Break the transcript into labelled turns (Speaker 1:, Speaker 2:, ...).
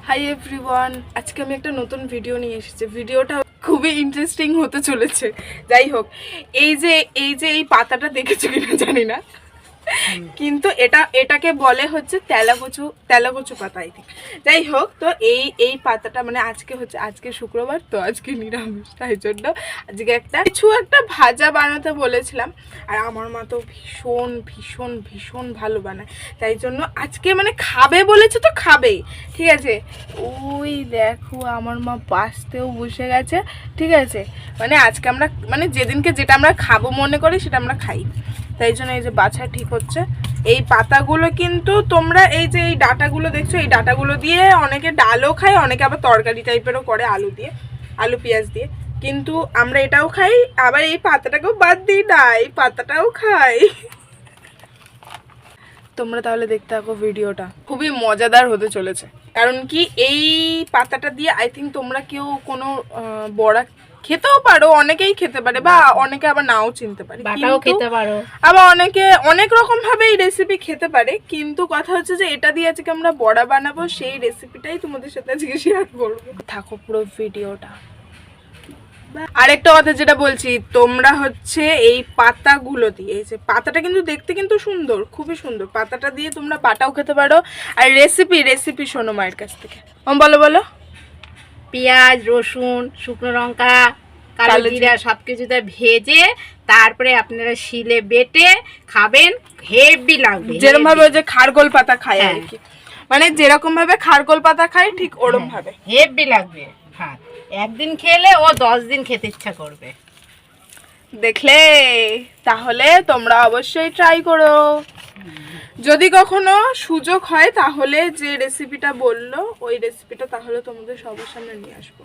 Speaker 1: Hi everyone, আজকে আমি একটা নতুন ভিডিও নিয়ে এসেছি। ভিডিওটা খুবই ইন্টারেস্টিং হতে চলেছে। যাই হোক, এই পাতাটা দেখেছো কিনা জানি না, কিন্তু এটাকে বলে হচ্ছে তেলাকচু পাতা। যাই হোক, তো এই পাতাটা মানে আজকে শুক্রবার, তো আজকে নিরামিষ, তাই জন্য আজকে একটা ভাজা বানাতে বলেছিলাম। আর আমার মা তো ভীষণ ভীষণ ভীষণ ভালো বানায়, তাই জন্য আজকে মানে খাবে বলেছে তো খাবেই। ঠিক আছে, ওই দেখো আমার মা বাঁচতেও বসে গেছে। ঠিক আছে, মানে আজকে আমরা মানে যেদিনকে যেটা আমরা খাবো মনে করি সেটা আমরা খাই, তাই জন্য এই যে বাছা ঠিক হচ্ছে। এই পাতাগুলো কিন্তু তোমরা এই যে এই ডাটাগুলো দেখছো, এই ডাটাগুলো দিয়ে অনেকে ডালও খায়, অনেকে আবার তরকারি টাইপেরও করে আলু দিয়ে, আলু পেঁয়াজ দিয়ে। কিন্তু আমরা এটাও খাই, আবার এই পাতাটাকেও বাদ দিই না, এই পাতাটাও খাই। তোমরা তাহলে দেখতে থাকো, ভিডিওটা খুবই মজাদার হতে চলেছে। কারণ কি, এই পাতাটা দিয়ে আই থিঙ্ক তোমরা কেউ কোনো বড়া খেতেও পারো, অনেকেই খেতে পারে, বা অনেকে আবার নাও চিনতে পারে,
Speaker 2: খেতে পারো।
Speaker 1: আবার অনেকে অনেক রকম ভাবে এই রেসিপি খেতে পারে। কিন্তু কথা হচ্ছে যে এটা দিয়ে আজকে আমরা বড়া বানাবো, সেই রেসিপিটাই তোমাদের সাথে আজকে শেয়ার করবো। থাকো পুরো ভিডিওটা। আরেকটা কথা যেটা বলছি, তোমরা হচ্ছে এই পাতাগুলো দিয়ে, এই যে পাতাটা কিন্তু দেখতে কিন্তু সুন্দর, খুবই সুন্দর। পাতাটা দিয়ে তোমরা বাটাও খেতে পারো। আর রেসিপি শোনো মায়ের কাছ থেকে। বলো বলো।
Speaker 2: পেঁয়াজ, রসুন, শুকনো লঙ্কা, কালো জিরা সবকিছুতে ভেজে তারপরে আপনারা শিলে বেটে খাবেন, হেভি লাগবে।
Speaker 1: যেরকম ভাবে ওই যে খারগোল পাতা খায় আর কি, মানে যেরকম ভাবে খারগোল পাতা খায় ঠিক ওরকম ভাবে
Speaker 2: হেভি লাগবে। হ্যাঁ, একদিন খেলে ও 10 দিন খেতে ইচ্ছা করবে।
Speaker 1: দেখলে, তাহলে তোমরা অবশ্যই ট্রাই করো। যদি কখনো সুযোগ হয় তাহলে যে রেসিপিটা বললো ওই রেসিপিটা তাহলে তোমাদের সবার সামনে নিয়ে আসবো।